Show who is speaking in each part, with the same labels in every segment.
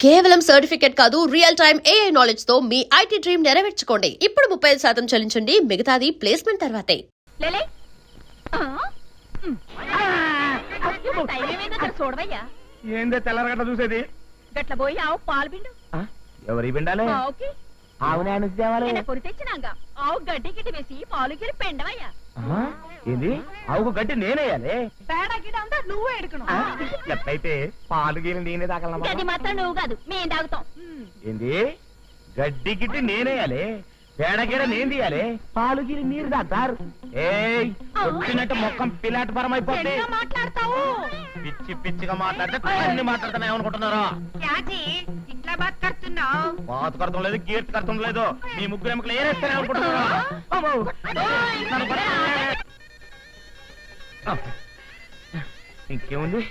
Speaker 1: కేవలం సర్టిఫికెట్ కాదు, real time AI knowledge తో మీ IT డ్రీమ్ నెరవేర్చుకోండి. ఇప్పుడు 35% చెల్లించండి, మిగతాది ప్లేస్మెంట్ తర్వాతే.
Speaker 2: లేలే చూడవయ్యా,
Speaker 3: ఏందే తెల్లరగట్ల చూసేది?
Speaker 2: గట్ల పోయి ఆవు పాలు పిండు.
Speaker 3: ఎవరి పిండాలి?
Speaker 2: ఆవుకి పొరి తెచ్చినాక ఆవు గడ్డి గిడ్డి వేసి పాలు గిరి పెండవయ్యా.
Speaker 3: ఏంది ఆవుకు గడ్డి నేనేయాలి?
Speaker 2: పేడ గిడ్డ అంతా నువ్వే ఎడుకును.
Speaker 3: ఎట్లయితే పాలు గీని నేనే తాగలమా?
Speaker 2: గది మాత్రం నువ్వు కాదు, మేం తాగుతాం.
Speaker 3: ఏంది గడ్డి గిడ్డి నేనేయాలి, పేడగీడ నేను తీయాలి, పాలు గీరి నీరు తాగుతారు. వచ్చినట్టు మొక్కం పిల్లాట పరం అయిపోతే
Speaker 2: మాట్లాడతావు.
Speaker 3: పిచ్చి పిచ్చిగా మాట్లాడితే అన్ని మాట్లాడుతున్నా ఏమనుకుంటున్నారా?
Speaker 2: ఇట్లా బతుకడుతున్నావు.
Speaker 3: బాతు కడతం లేదు, కీర్తి కడతం లేదు, మీ ముగ్గురు ఎముకలు ఏరేస్తానే అనుకుంటున్నారా? ఇంకేముంది,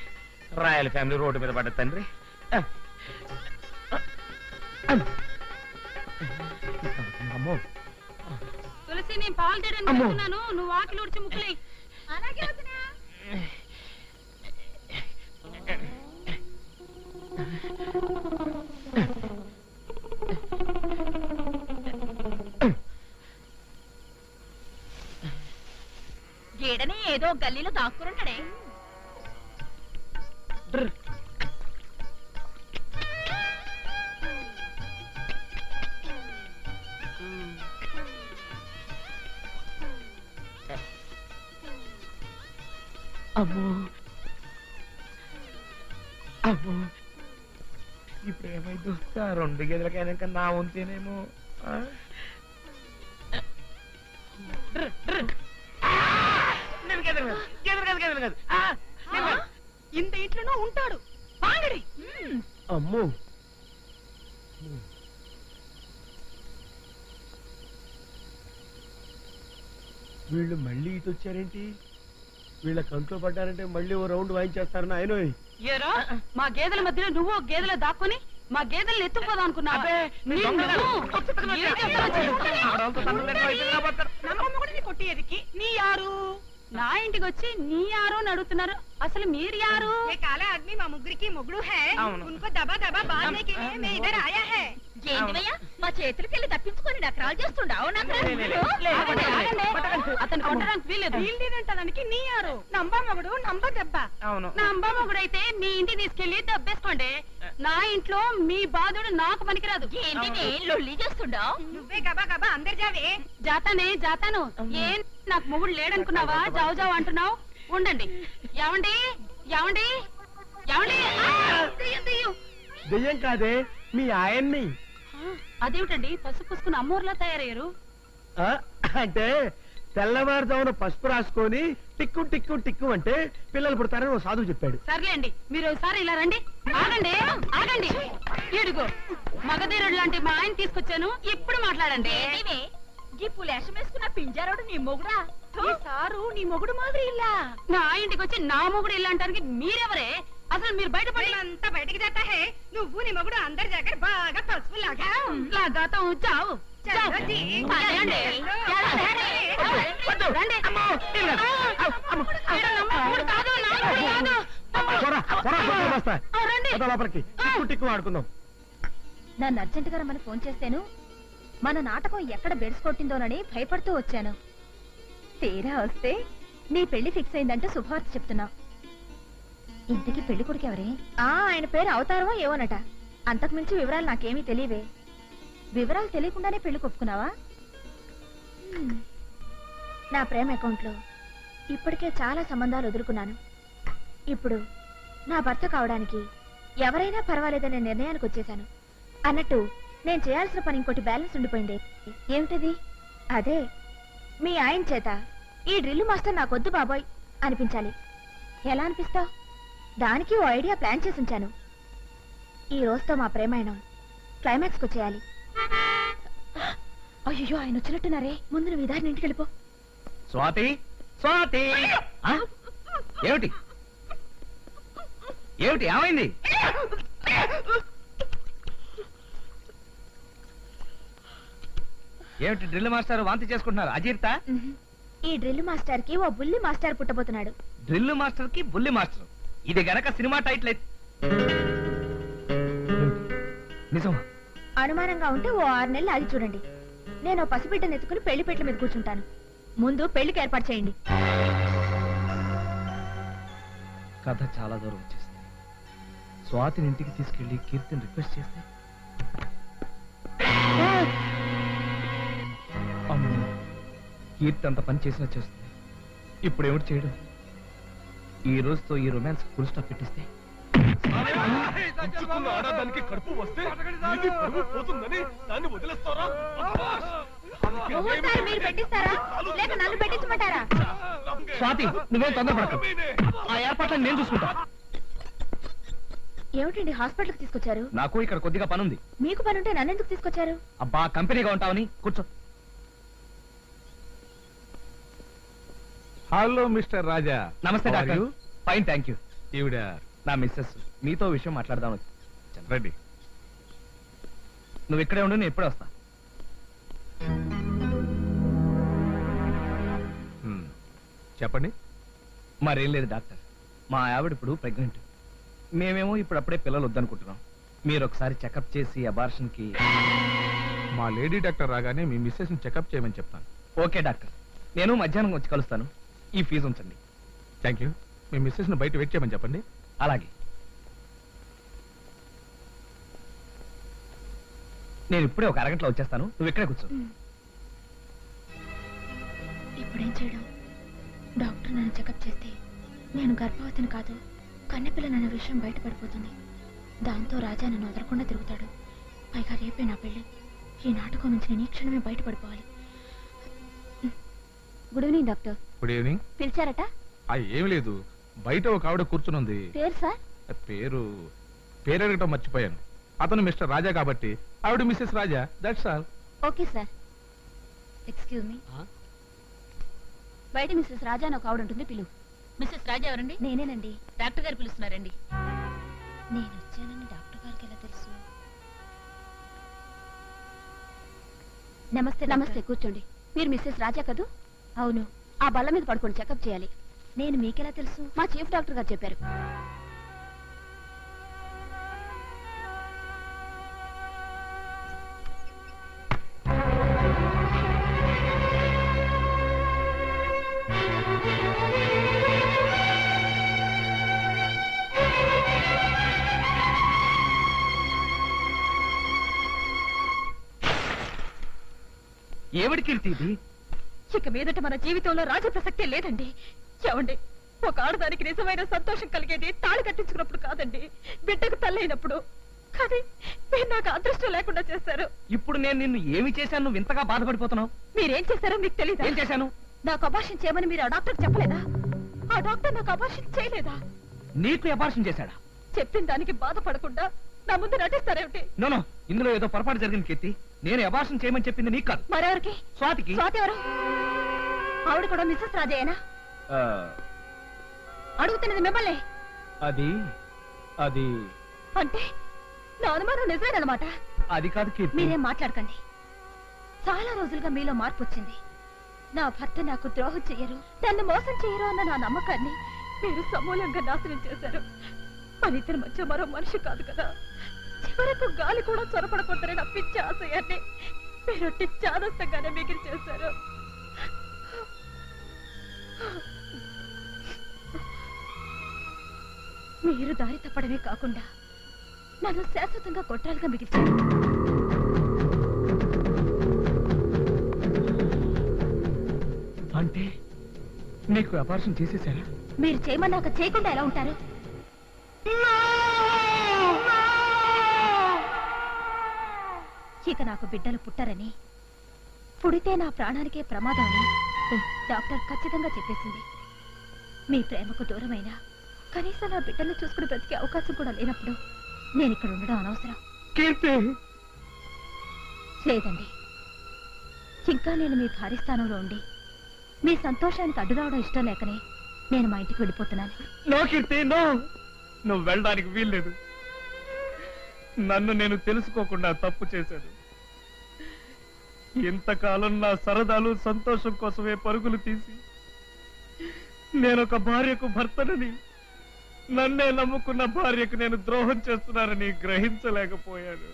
Speaker 3: రాయల్ ఫ్యామిలీ రోడ్డు మీద పడ్డ తండ్రి. అమ్మో
Speaker 2: తులసి, నేను పాలు తీయడానికి నువ్వు ఆకలి ఉడిచి ముక్కులే. అలాగే గేడని ఏదో గల్లీలో దాక్కురుంటాడే.
Speaker 3: అమ్మో అమ్మో, ఇప్పుడు ఏమైందో? రెండు గేదెలకైనాక నా ఉంటేనేమో.
Speaker 2: ఇంత ఇంట్లోనూ ఉంటాడు పాంగడి.
Speaker 3: అమ్మో, వీళ్ళు మళ్ళీ ఇటు వచ్చారేంటి? వీళ్ళ కంట్లో పడ్డారంటే మళ్ళీ ఓ రౌండ్ వాయించేస్తారని ఆయన.
Speaker 2: ఏరా, మా గేదెల మధ్యలో నువ్వు గేదెల దాక్కుని మా గేదెల్ని ఎత్తుకుపోదాం అనుకున్నావా? కొట్టేదికి నీ యారు? నా ఇంటికి వచ్చి నీ యారు అని అడుగుతున్నారు. అసలు మీరు యారు?
Speaker 4: काला आदमी माँ मुगरी की मुगड़ू है, उनको दबा दबा बांधने के लिए मैं इधर आया है.
Speaker 2: ఏంటివయ్యా, మా చేతులకెళ్ళి తప్పించుకొని నకరాలు చేస్తుండావు. అతను కొట్టడానికి వీల్లేదంటానికి నీ యారు?
Speaker 4: నంబ మొగుడు నంబ దెబ్బ.
Speaker 2: నా అంబా మొగుడైతే మీ ఇంటికి తీసుకెళ్లి దబ్బేసుకోండి. నా ఇంట్లో మీ బాధుడు నాకు పనికిరాదు. ఏంటి లొల్లి చేస్తుండావు?
Speaker 4: నువ్వే గబా గబా అందరు జావే.
Speaker 2: జాతాను. ఏం నాకు మొగుడు లేడనుకున్నావా? జావు జావు అంటున్నావు. ఉండండి. ఏమండి ఏమండి ఏమండి?
Speaker 3: దెయ్యం కాదే, మీ ఆయన్ని.
Speaker 2: అదేమిటండి పసుపు పూసుకుని అమ్మోర్లా తయారయ్యారు?
Speaker 3: అంటే తెల్లవారుజామున పసుపు రాసుకొని టిక్కు టిక్కు టిక్కు అంటే పిల్లలు పుడతారని ఓ సాధువు చెప్పాడు.
Speaker 2: సర్లేండి, మీరు ఒకసారి ఇలా రండి. ఆగండి. ఇడుగో మగధీరుడు లాంటి మా ఆయన తీసుకొచ్చాను, ఇప్పుడు మాట్లాడండి. ఇప్పుడు లేషం వేసుకున్న పింజారోడు నీ మొగుడా? సారు నీ మొగుడు మాదిరి ఇల్లా. నా ఇంటికి వచ్చి నా మొగుడు ఇల్లా అంటానికి మీరెవరే? అసలు మీరు బయటపడి
Speaker 4: అంతా బయటికి జాతా హే. నువ్వు నీ మొగుడు అందరి దగ్గర బాగా పసుపు లాగా
Speaker 2: లాగాతం చావు.
Speaker 3: లోపలికి టిక్కు టిక్కు ఆడుకుందాం.
Speaker 5: నన్ను అర్జెంట్ గా రమ్మని ఫోన్ చేస్తాను. మన నాటకం ఎక్కడ బెడ్స్ కొట్టిందోనని భయపడుతూ వచ్చాను. తీరా వస్తే నీ పెళ్లి ఫిక్స్ అయిందంటూ శుభవార్త చెప్తున్నా. ఇంతకీ పెళ్లి కొడుకు ఎవరే? ఆయన పేరు అవతారమో ఏవోనట. అంతకు మించి వివరాలు నాకేమీ తెలియవే. వివరాలు తెలియకుండానే పెళ్లి కొప్పుకున్నావా? నా ప్రేమ అకౌంట్ లో ఇప్పటికే చాలా సంబంధాలు వదులుకున్నాను. ఇప్పుడు నా భర్త కావడానికి ఎవరైనా పర్వాలేదనే నిర్ణయానికి వచ్చేశాను. అన్నట్టు నేను చేయాల్సిన పని ఇంకోటి బ్యాలెన్స్ ఉండిపోయింది. ఏమిటది? అదే మీ ఆయన చేత ఈ డ్రిల్ మాస్టర్ నాకొద్దు బాబోయ్ అనిపించాలి. ఎలా అనిపిస్తావు? దానికి ఓ ఐడియా ప్లాన్ చేసి ఉంచాను. ఈ రోజుతో మా ప్రేమాయణం క్లైమాక్స్కి వచ్చేయాలి. అయ్యో, ఆయన వచ్చినట్టున్నారే. ముందు నువ్వు ఇదారిని ఇంటికి వెళ్ళిపో.
Speaker 3: స్వాతి, స్వాతి, ఏమిటి ఏమిటి ఏమైంది? ఏమిటి డ్రిల్ మాస్టర్ వాంతి చేసుకుంటున్నారు? అజీర్తా?
Speaker 5: ఈ డ్రిల్ మాస్టర్ కి ఓ బుల్లి మాస్టర్ పుట్టబోతున్నాడు.
Speaker 3: డ్రిల్ మాస్టర్ కి బుల్లి మాస్టర్, ఇది గనక సినిమా టైటిల్ నిజమా?
Speaker 5: అనుమానంగా ఉంటే ఓ 6 నెలలు ఆగి చూడండి. నేను ఓ పసిబిడ్డను ఎత్తుకుని పెళ్లి పెట్ల మీద కూర్చుంటాను. ముందు పెళ్లికి ఏర్పాటు చేయండి.
Speaker 3: కథ చాలా దూరం వచ్చేసింది. స్వాతిని ఇంటికి తీసుకెళ్లి కీర్తిని రిక్వెస్ట్ చేస్తే అమ్మో, కీర్తి అంత పని చేసినా చేస్తుంది. ఇప్పుడు ఏమిటి చేయడం? ఈ రోజుతో ఈ రొమాన్స్ ఫుల్ స్టాప్ పెట్టిస్తే
Speaker 6: ఆడదానికి కడుపు వస్తే ఇది పరువు పోతుందని దాన్ని వదిలేస్తారా?
Speaker 5: ముహూర్తాలు మీరు పెట్టిస్తారా లేక నన్ను పెట్టించమంటారా?
Speaker 3: స్వాతి, నువ్వేం తొందరపడకు. ఆ ఏర్పాట్లను నేను చూసుకుంటా.
Speaker 5: ఏమిటండి హాస్పిటల్కి తీసుకొచ్చారు?
Speaker 3: నాకు ఇక్కడ కొద్దిగా పనుంది.
Speaker 5: మీకు పనుంటే నన్ను ఎందుకు తీసుకొచ్చారు?
Speaker 3: అబ్బా, కంపెనీగా ఉంటావని కూర్చో.
Speaker 6: హలో మిస్టర్ రాజా.
Speaker 3: నమస్తే డాక్టర్. Fine, thank you.
Speaker 6: ఈవిడ
Speaker 3: నా మిస్సెస్ మీతో విషయం మాట్లాడదాం.
Speaker 6: రండి.
Speaker 3: నువ్వు ఇక్కడే ఉండు, నేను ఇప్పుడే వస్తా.
Speaker 6: చెప్పండి.
Speaker 3: మరేం లేదు డాక్టర్, మా ఆవిడ ఇప్పుడు ప్రెగ్నెంట్. మేమేమో ఇప్పుడప్పుడే పిల్లలు వద్దనుకుంటున్నాం. మీరు ఒకసారి చెకప్ చేసి అబార్షన్ కి.
Speaker 6: మా లేడీ డాక్టర్ రాగానే మీ మిస్సెస్ ని చెకప్ చేయమని చెప్తాను.
Speaker 3: ఓకే డాక్టర్, నేను మధ్యాహ్నం వచ్చి కలుస్తాను. ఈ ఫీజు ఉంచండి.
Speaker 6: Thank you. మీ మిస్సెస్ ని బయట వెయిట్ చేయమని చెప్పండి.
Speaker 3: అలాగే. నేను ఇప్పుడే ఒక అరగంటలో వచ్చేస్తాను, నువ్వు ఇక్కడే కూర్చో.
Speaker 5: ఇప్పుడేం చేయడం? డాక్టర్ నన్ను చెకప్ చేస్తే నేను గర్భవతిని కాదు కన్నెపిల్లనన్న విషయం బయటపడిపోతుంది. దాంతో రాజా నన్ను వదలకుండా తిరుగుతాడు. పైగా రేపే నా పెళ్లి. ఈ నాటకం నుంచి నేను ఈ క్షణమే బయటపడిపోవాలి. Good evening doctor.
Speaker 6: Good evening.
Speaker 5: పిలిచారట?
Speaker 6: ఏం లేదు, బయట ఒక ఆవిడ కూర్చునుంది.
Speaker 5: పేరు సార్?
Speaker 6: పేరు అడగటం మర్చిపోయాను. అతను మిస్టర్ రాజా కాబట్టి ఆవిడ missus Raja. That's all.
Speaker 5: Okay sir. Excuse me. బయట మిస్సెస్ రాజా అని ఒక ఆవిడ ఉంటుంది, పిలువు.
Speaker 2: మిస్సెస్ రాజా ఎవరండి?
Speaker 5: నేనేనండి.
Speaker 2: డాక్టర్ గారు పిలుస్తున్నారండి.
Speaker 5: నేను వచ్చానని డాక్టర్ గారికి ఎలా తెలుసు? నమస్తే. నమస్తే, కూర్చోండి. మీరు మిస్సెస్ రాజా కదూ? అవును. ఆ బల్ల మీద పడుకొని చెకప్ చేయాలి. నేను మీకెలా తెలుసు? మా చీఫ్ డాక్టర్ గారు చెప్పారు.
Speaker 3: ఏమిటి కీర్తి ఇది?
Speaker 2: ఇక మీదట మన జీవితంలో రాజ ప్రసక్తే లేదండి. ఏమండి, ఒక ఆడదానికి నిజమైన సంతోషం కలిగేది తాళి కట్టించుకున్నప్పుడు కాదండి, బిడ్డకు తల్లైనప్పుడు. కానీ మీరు నాకు అదృష్టం లేకుండా చేశారు.
Speaker 3: ఇప్పుడు నేను నిన్ను ఏమి చేశాను నువ్వు ఇంతగా బాధపడిపోతున్నావు?
Speaker 2: మీరేం చేశారో మీకు తెలియదు.
Speaker 3: ఏం చేశాను?
Speaker 2: నాకు అబార్షన్ చేయమని మీరు ఆ డాక్టర్ చెప్పలేదా? ఆ డాక్టర్ నాకు అబార్షన్ చేయలేదా?
Speaker 3: నీకు అబార్షన్ చేశాడా?
Speaker 2: చెప్పిన దానికి బాధపడకుండా నా ముందు నటిస్తారేమిటి?
Speaker 3: నో, ఇందులో ఏదో పొరపాటు జరిగింది కీర్తి. నేను అబార్షన్ చేయమని చెప్పింది నీకు కాదు,
Speaker 2: మరెవరికి?
Speaker 3: స్వాతికి.
Speaker 2: స్వాతి ఎవరు? ఆవిడ కూడా మిస్సెస్ రాజేనా? అడుగుతున్నది మిమ్మల్ని.
Speaker 3: అది
Speaker 2: అంటే నా అనుమానం నిజమేనమాట.
Speaker 3: అది కాదు కీర్తి.
Speaker 2: మీరేం మాట్లాడకండి. చాలా రోజులుగా మీలో మార్పు వచ్చింది. నా భర్త నాకు ద్రోహం చెయ్యరు, నన్ను మోసం చెయ్యరు అన్న నా నమ్మకాన్ని మీరు సమూలంగా నాశనం చేశారు. మన ఇద్దరి మధ్య మరో మనిషి కాదు కదా. చివరకు గాలి కూడా చొరపడకూడదని పిచ్చి ఆశయాన్ని మీరు చాదస్తంగానే మిగిలి చేశారు. మీరు దారి తప్పడమే కాకుండా నన్ను శాశ్వతంగా కొట్టాలుగా మిగిల్చారు.
Speaker 3: అంటే నీకు అబార్షన్ చేసేసారా?
Speaker 2: మీరు చేయమన్నాక చేయకుండా ఎలా ఉంటారు? ఇక నాకు బిడ్డలు పుట్టరని, పుడితే నా ప్రాణానికే ప్రమాదం అని డాక్టర్ ఖచ్చితంగా చెప్పేసింది. మీ ప్రేమకు దూరమైనా కనీసం నా బిడ్డల్ని చూసుకుని బ్రతికే అవకాశం కూడా లేనప్పుడు నేను ఇక్కడ ఉండడం అనవసరం. లేదండి, ఇంకా నేను మీ భారీ స్థానంలో ఉండి మీ సంతోషానికి అడ్డు రావడం ఇష్టం లేకనే నేను మా ఇంటికి వెళ్ళిపోతున్నాను.
Speaker 3: నో కీర్తి, నో. నువ్వు వెళ్ళడానికి వీల్లేదు. నన్ను నేను తెలుసుకోకుండా తప్పు చేశాను. ఇంతకాలం నా సరదాలు సంతోషం కోసమే పరుగులు తీసి నేనొక భార్యకు భర్తనని, నన్నే నమ్ముకున్న భార్యకు నేను ద్రోహం చేస్తున్నానని గ్రహించలేకపోయాను.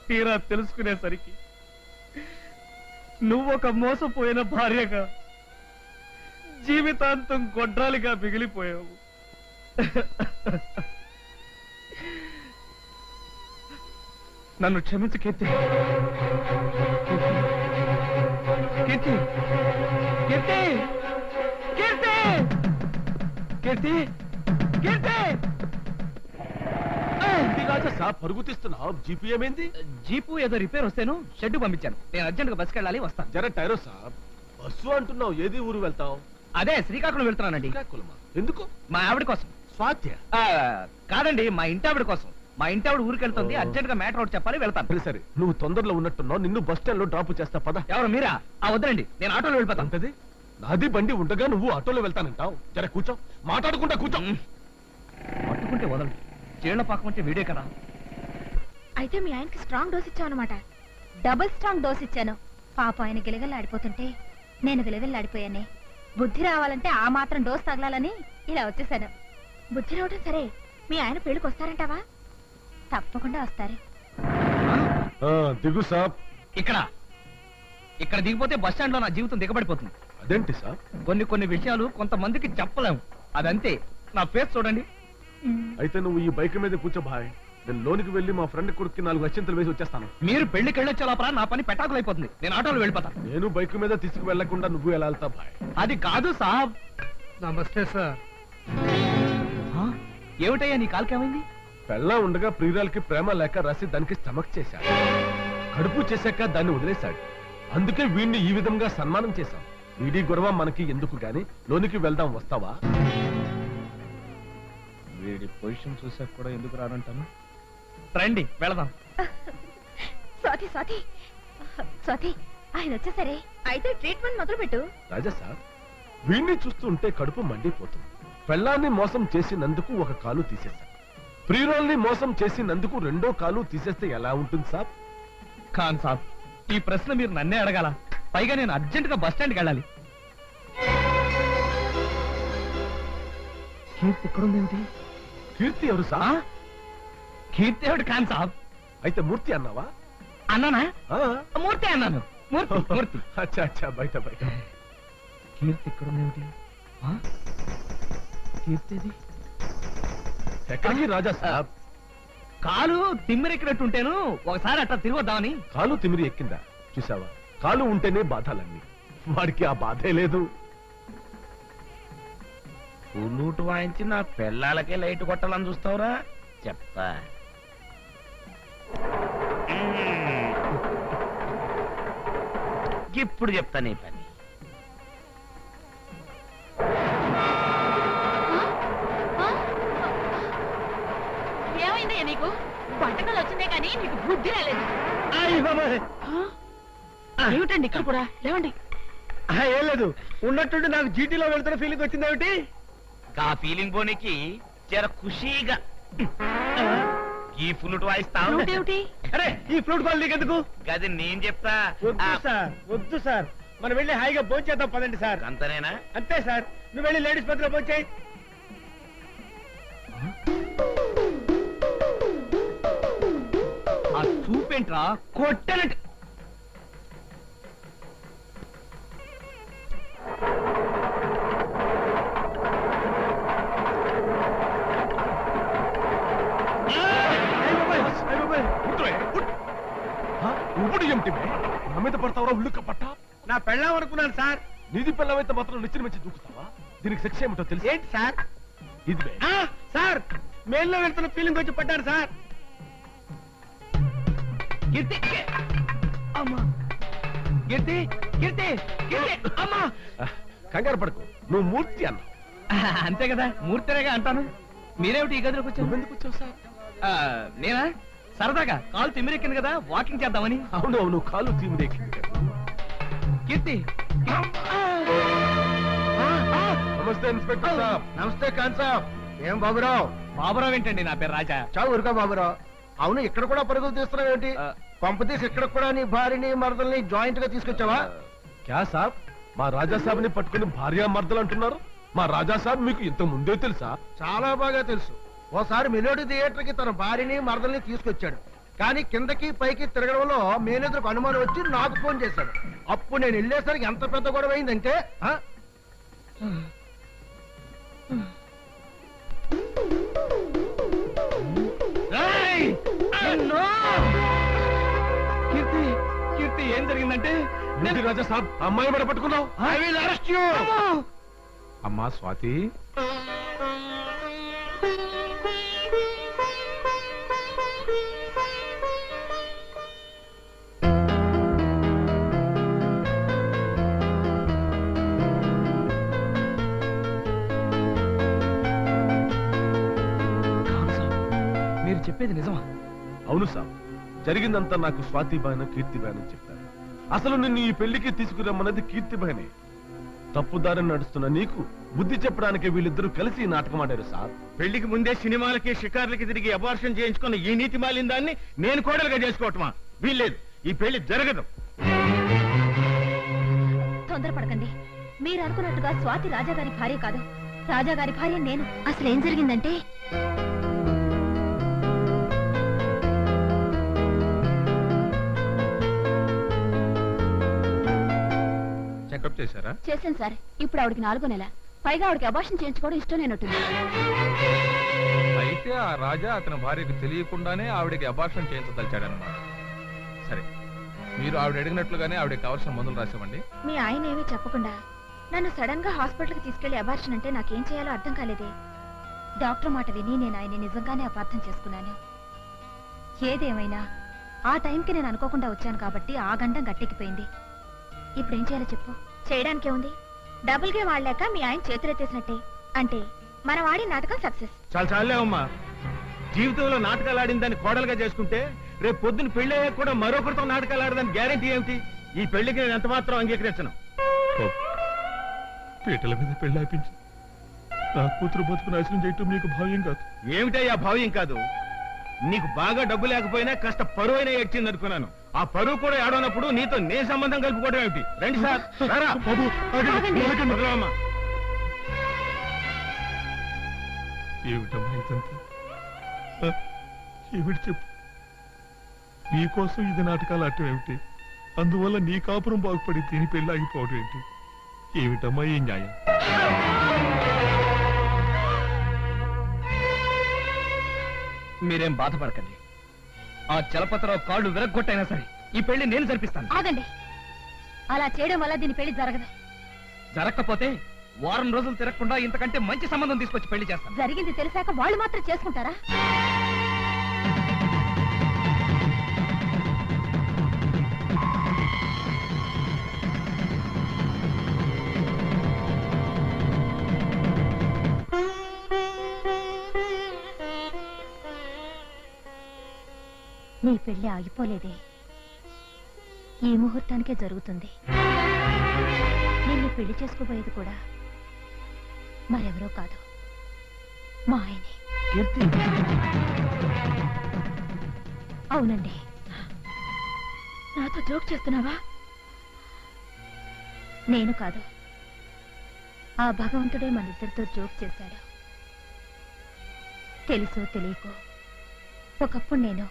Speaker 3: తీరా తెలుసుకునేసరికి నువ్వొక మోసపోయిన భార్యగా జీవితాంతం గొడ్రాలిగా మిగిలిపోయావు. నన్ను క్షమించు కీర్తి. కీర్తి కీర్తి కీర్తి కీర్తి కీర్తి
Speaker 7: పరుగు తీస్తున్నావు. జీపీ ఏమైంది?
Speaker 3: జీపు ఏదో రిపేర్ వస్తేను షెడ్ పంపించాను. నేను అర్జెంట్ గా బస్కి వెళ్ళాలి, వస్తాను.
Speaker 7: జర టైరో సాబ్. బస్సు అంటున్నావు, ఏది ఊరు వెళ్తావు?
Speaker 3: అదే శ్రీకాకుళం వెళ్తున్నానండి.
Speaker 7: శ్రీకాకుళమా? ఎందుకు?
Speaker 3: మా ఆవిడ కోసం.
Speaker 7: స్వాత్య?
Speaker 3: కాదండి, మా ఇంటి ఆవిడ కోసం. మా ఇంటి ఆవిడ ఊరికి వెళ్తుంది, అర్జెంట్ గా మ్యాటర్ ఒకటి చెప్పాలి, వెళ్తాను.
Speaker 7: సరే సరే, నువ్వు తొందరలో ఉన్నట్టున్నావు. నిన్ను బస్ స్టాండ్ లో డ్రాప్ చేస్తా, పద.
Speaker 3: ఎవరు మీరా? వద్దండి, నేను ఆటోలో వెళ్ళిపోతాను.
Speaker 7: అంతది నాది బండి ఉండగా నువ్వు ఆటోలో వెళ్తానంటావు. జర కూర్చో, మాట్లాడుకుంటా కూర్చో.
Speaker 3: పట్టుకుంటే వదలండి. చీళ్ల పాకం అంటే వీడే కదా.
Speaker 5: అయితే మీ ఆయనకి స్ట్రాంగ్ డోస్ ఇచ్చావు అనమాట.
Speaker 8: డబుల్ స్ట్రాంగ్ డోస్ ఇచ్చాను. పాప ఆయన గిలగల్లాడిపోతుంటే నేను గిలగల్లాడిపోయానే. బుద్ధి రావాలంటే ఆ మాత్రం డోస్ తగలాలని ఇలా వచ్చేసాను.
Speaker 5: బుద్ధి రావడం సరే, మీ ఆయన పెళ్లికి వస్తారంటావా?
Speaker 8: తప్పకుండా వస్తారు.
Speaker 7: దిగు సాబ్.
Speaker 3: ఇక్కడ దిగిపోతే బస్ స్టాండ్ లో నా జీవితం దిగబడిపోతుంది.
Speaker 7: అదేంటి సాబ్?
Speaker 3: కొన్ని విషయాలు కొంతమందికి చెప్పలేము. అదంతే. నా ఫేస్ చూడండి.
Speaker 7: అయితే నువ్వు ఈ బైక్ మీద కూర్చో భాయ్. నేను లోనికి వెళ్ళి మా ఫ్రెండ్ కొడుక్కి 4 అత్యంతలు వేసి వచ్చేస్తాను.
Speaker 3: మీరు పెళ్లికి వెళ్ళొచ్చే లోపల నా పని పెటాకులైపోతుంది. నేను ఆటోలో వెళ్ళిపోతాను.
Speaker 7: నేను బైక్ మీద తీసుకు వెళ్లకుండా నువ్వు ఎలా వెళ్తా భాయ్?
Speaker 3: అది కాదు సాబ్.
Speaker 6: నమస్తే సార్.
Speaker 3: ఏమిటయ్యా నీ కాలుకేమైంది?
Speaker 7: పెళ్ళా ఉండగా ప్రియురాలకి ప్రేమ లేక రాసి దానికి స్టమక్ చేశాడు. కడుపు చేశాక దాన్ని వదిలేశాడు. అందుకే వీడిని ఈ విధంగా సన్మానం చేశాం. వీడి గొడవ మనకి ఎందుకు గాని, లోనికి వెళ్దాం, వస్తావా?
Speaker 3: వీడి పొజిషన్ చూసాక కూడా ఎందుకు రానంటాను. రండి వెళదాం.
Speaker 5: స్వాతి స్వాతి
Speaker 8: స్వాతి, ఆయన వచ్చేసరే.
Speaker 5: అయితే ట్రీట్మెంట్ మొదలు పెట్టు.
Speaker 7: రాజా సార్, వీడిని చూస్తుంటే కడుపు మండిపోతుంది. పెళ్ళాన్ని మోసం చేసినందుకు ఒక కాలు తీసేశాం. ప్రియురాల్ని మోసం చేసినందుకు 2వ కాలు తీసేస్తే ఎలా ఉంటుంది సాబ్?
Speaker 3: ఖాన్ సాబ్, ఈ ప్రశ్న మీరు నన్నే అడగాల. పైగా నేను అర్జెంట్ గా బస్ స్టాండ్కి వెళ్ళాలి. కీర్తి ఎక్కడుందేమిటి?
Speaker 7: కీర్తి ఎవరు సాబ్?
Speaker 3: కీర్తి ఎవడు ఖాన్ సాబ్?
Speaker 7: అయితే మూర్తి అన్నావా?
Speaker 3: అన్నానా?
Speaker 7: ఆ,
Speaker 3: మూర్తి అన్నాను. మూర్తి.
Speaker 7: అచ్చా అచ్చా, బయట బయట.
Speaker 3: కీర్తి ఎక్కడుందేమిటి? కీర్తిది
Speaker 7: ఎక్కడికి రాజా సాబ్?
Speaker 3: కాలు తిమ్మిరెక్కినట్టుంటేను ఒకసారి అట్లా తిరిగొద్దామని.
Speaker 7: కాలు తిమిరి ఎక్కిందా? చూసావా, కాలు ఉంటేనే బాధలన్నీ. వాడికి ఆ బాధే లేదు.
Speaker 3: పుల్లూటు వాయించి నా పిల్లలకే లైట్ కొట్టాలని చూస్తావురా? చెప్తా. ఇప్పుడు చెప్తా నీ పని.
Speaker 2: ఏమైందయ్యా నీకు? వంటకాలు వచ్చిందే కానీ నీకు బుద్ధి రాలేదు. ఏమిటండి ఇక్కడ కూడా? లేవండి.
Speaker 3: ఏం లేదు, ఉన్నట్టుండి నాకు జీటీలో వెళ్తున్న ఫీలింగ్ వచ్చిందేమిటి?
Speaker 9: ఆ ఫీలింగ్ పోనీకి జర ఖుషీగా ఈ ఫ్లూట్ వాయిస్తావు.
Speaker 2: ఏమిటి?
Speaker 3: అరే, ఈ ఫ్లూట్ కాల్ నీకెందుకు?
Speaker 9: గది నేను చెప్తా.
Speaker 3: వద్దు సార్, మనం వెళ్ళి హాయిగా భోంచేద్దాం పదండి సార్.
Speaker 9: అంతనేనా?
Speaker 3: అంతే సార్, నువ్వు వెళ్ళి లేడీస్ పత్రిక భోంచేయి. ఆ చూపేంట్రా, కొట్టనట్టు.
Speaker 7: ఇప్పుడు ఏమిటి నా మీద పడతావరా? ఉల్లుక పట్ట.
Speaker 3: నా పెళ్ళాం అనుకున్నాను సార్.
Speaker 7: నీది పెళ్ళమైతే మాత్రం నిచ్చిన మంచి దూకుతావా? దీనికి శిక్ష ఏమిటో తెలుసు?
Speaker 3: ఏంటి సార్?
Speaker 7: ఇది
Speaker 3: సార్, మేల్లో వెళ్తున్న ఫీలింగ్ వచ్చి పడ్డారు సార్. కీర్తి, అమ్మా, కీర్తి, కీర్తి, కీర్తి, అమ్మా.
Speaker 7: కంగారు పడకు, నువ్వు మూర్తి అన్నా.
Speaker 3: అంతే కదా, మూర్తిరేగా అంటాను. మీరేమిటి ఈ గదిలోకి వచ్చారు?
Speaker 7: నువ్వెందుకు వచ్చావు సార్?
Speaker 3: నేనా సరదాగా కాలు తిమ్మిరెక్కింది కదా, వాకింగ్ చేద్దామని.
Speaker 7: అవును అవును, కాలు తీమిరెక్కింది కదా.
Speaker 3: కీర్తి,
Speaker 7: నమస్తే ఇన్స్పెక్టర్ సాబ్.
Speaker 3: నమస్తే ఖాన్ సాబ్. ఏం బాబురావు? బాబురావు ఏంటండి, నా పేరు రాజా.
Speaker 10: చావు ఊరుకా బాబురావు. అవును, ఇక్కడ కూడా పరుగులు తీస్తున్నావు ఏంటి? పంపతీసి ఇక్కడ కూడా నీ భార్యని మరదల్ని జాయింట్ గా తీసుకొచ్చావా?
Speaker 7: క్యా సాబ్, మా రాజా సాబ్ ని పట్టుకుని భార్యా మర్దలు అంటున్నారు? మా రాజా సాబ్ మీకు ఇంత ముందే తెలుసా?
Speaker 10: చాలా బాగా తెలుసు. ఓసారి మెలోడీ థియేటర్ కి తన భార్యని మరదల్ని తీసుకొచ్చాడు. కానీ కిందకి పైకి తిరగడంలో మేనేజర్కు అనుమానం వచ్చి నాకు ఫోన్ చేశాడు. అప్పుడు నేను వెళ్ళేసరికి ఎంత పెద్ద గొడవ అయిందంటే
Speaker 3: కీర్తి కీర్తి ఏం జరిగిందంటే
Speaker 7: రాజా సాబ్ అమ్మాయి మీద పట్టుకున్నావు.
Speaker 3: I will arrest you.
Speaker 6: అమ్మా స్వాతి,
Speaker 3: మీరు చెప్పేది నిజమా?
Speaker 7: అవును సాబ్, జరిగిందంతా నాకు స్వాతిబాయన కీర్తిబాయన చెప్పారు. అసలు నిన్ను ఈ పెళ్లికి తీసుకురమ్మన్నది కీర్తిబాయనే. తప్పుదారిని నడుస్తున్న నీకు బుద్ధి చెప్పడానికి వీళ్ళిద్దరూ కలిసి ఈ నాటకం ఆడారు సార్.
Speaker 3: పెళ్లికి ముందే సినిమాలకి షికార్లకి తిరిగి అబార్షన్ చేయించుకున్న ఈ నీతి మాలిన దాన్ని నేను కోడలుగా చేసుకోవటమా? వీల్లేదు, ఈ పెళ్లి జరగదు.
Speaker 8: తొందరపడకండి. మీరు అనుకున్నట్టుగా స్వాతి రాజాగారి భార్య కాదు. రాజాగారి భార్య నేను. అసలు ఏం జరిగిందంటే
Speaker 6: చెకప్ చేశారా?
Speaker 8: చేశాను సార్. ఇప్పుడు ఆవిడకి 4వ నెల. పైగా ఆవిడకి అబార్షన్ చేయించుకోవడం ఇష్టం లేనట్టుంది.
Speaker 6: అయితే ఆ రాజా అతని భార్యకు తెలియకుండానే ఆవిడకి అబార్షన్ చేయించదలిచాడనమాట. సరే, మీరు ఆవిడ అడిగినట్లుగానే ఆవిడకి కావాల్సిన మందులు రాసామండి.
Speaker 5: మీ ఆయన ఏమీ చెప్పకుండా నన్ను సడన్ గా హాస్పిటల్కి తీసుకెళ్లి అబార్షన్ అంటే నాకేం చేయాలో అర్థం కాలేదే.
Speaker 8: డాక్టర్ మాట విని నేను ఆయన్ని నిజంగానే అపార్థం చేసుకున్నాను. ఏదేమైనా ఆ టైంకి నేను అనుకోకుండా వచ్చాను కాబట్టి ఆ గండం గట్టెక్కిపోయింది. ఇప్పుడు ఏం చేయాలో చెప్పు.
Speaker 5: చేయడానికే ఉంది. డబుల్ గేమ్ ఆడలేక మీ ఆయన చేతులెత్తేసినట్టే. అంటే మనం ఆడి నాటకం సక్సెస్.
Speaker 3: చాలా చాలే అమ్మా. జీవితంలో నాటకాలు ఆడిన దాన్ని కోడలుగా చేసుకుంటే రేపు పొద్దున్న పెళ్లి అయ్యాక కూడా మరొకరితో నాటకాలు ఆడదాని గ్యారెంటీ ఏమిటి? ఈ పెళ్లికి నేను ఎంత మాత్రం అంగీకరించను.
Speaker 6: పీటల మీద పెళ్లి ఆపించి నా కూతురు బతుకు నాశనం చేయటం మీకు భావ్యం కాదు.
Speaker 3: ఏమిటయ్యా భావ్యం కాదు? నీకు బాగా డబ్బు లేకపోయినా కాస్త పరువు అయినా ఏడ్చింది అనుకున్నాను. ఆ పరువు కూడా ఆడనప్పుడు నీతో నే సంబంధం కలుపుకోవడం ఏమిటి? రండి సార్. వదలమ్మా.
Speaker 6: ఏమిటమ్మా ఇదంతా? ఏమిటి చెప్పు. నీకోసం ఇది నాటకాలు ఆడటం ఏమిటి? అందువల్ల నీ కాపురం బాగుపడి దీని పెళ్లి ఆగిపోవడం ఏంటి? ఏమిటమ్మా ఈ న్యాయం?
Speaker 3: మీరేం బాధపడకండి. ఆ చలపతిరావు కాళ్ళు విరగ్గొట్టైనా సరే ఈ పెళ్లి నేను జరిపిస్తాను.
Speaker 8: ఆగండి. అలా చేయడం వల్ల దీని పెళ్లి జరగదు.
Speaker 3: జరగకపోతే వారం రోజులు తిరగకుండా ఇంతకంటే మంచి సంబంధం తీసుకొచ్చి పెళ్లి చేస్తాను.
Speaker 8: జరిగింది తెలిసాక వాళ్ళు మాత్రం చేసుకుంటారా? నీ పెళ్లి ఆగిపోలేదే. ఈ ముహూర్తానికే జరుగుతుంది. నిన్ను పెళ్లి చేసుకోబోయేది కూడా మరెవరో కాదు, మా ఆయనే. అవునండి. నాతో జోక్ చేస్తున్నావా? నేను కాదు, ఆ భగవంతుడే మన ఇద్దరితో జోక్ చేశాడు. తెలుసో తెలియకో ఒకప్పుడు నేను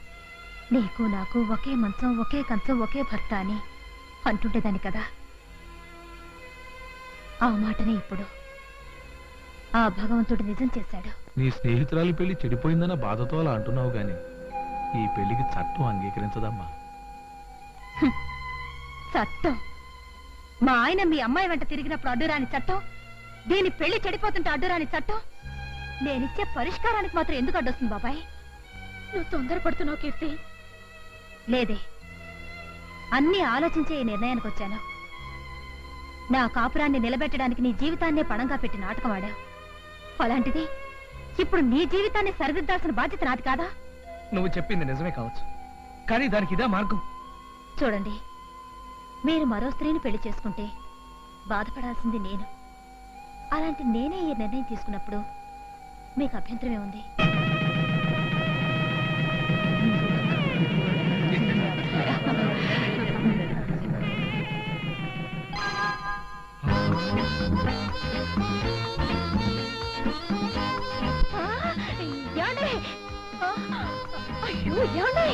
Speaker 8: నీకు నాకు ఒకే మంచం, ఒకే కంచం, ఒకే భర్త అని అంటుండేదాన్ని కదా. ఆ మాటనే ఇప్పుడు ఆ భగవంతుడు నిజం చేశాడు.
Speaker 6: నీ స్నేహితురాలి పెళ్లి చెడిపోయిందన్న బాధతో అలా అంటున్నావు గాని ఈ పెళ్లికి చట్టం అంగీకరించదమ్మా.
Speaker 8: చట్టం? మా ఆయన మీ అమ్మాయి వెంట తిరిగినప్పుడు అడ్డురాని చట్టం, దీని పెళ్లి చెడిపోతుంటే అడ్డురాని చట్టం, నేనిచ్చే పరిష్కారానికి మాత్రం ఎందుకు అడ్డొస్తుంది బాబాయ్?
Speaker 5: నువ్వు తొందరపడుతున్నావు కీర్తి.
Speaker 8: లేదే, అన్నీ ఆలోచించే ఈ నిర్ణయానికి వచ్చాను. నా కాపురాన్ని నిలబెట్టడానికి నీ జీవితాన్నే పణంగా పెట్టి నాటకం ఆడావు. అలాంటిది ఇప్పుడు నీ జీవితాన్ని సరిదిద్దాల్సిన బాధ్యత నాది కాదా?
Speaker 3: నువ్వు చెప్పింది నిజమే కావచ్చు, కానీ దానికి ఇదే మార్గం.
Speaker 8: చూడండి, మీరు మరో స్త్రీని పెళ్లి చేసుకుంటే బాధపడాల్సింది నేను. అలాంటి నేనే ఈ నిర్ణయం తీసుకున్నప్పుడు మీకు అభ్యంతరమే ఉంది?
Speaker 5: అయ్యో ఏమండి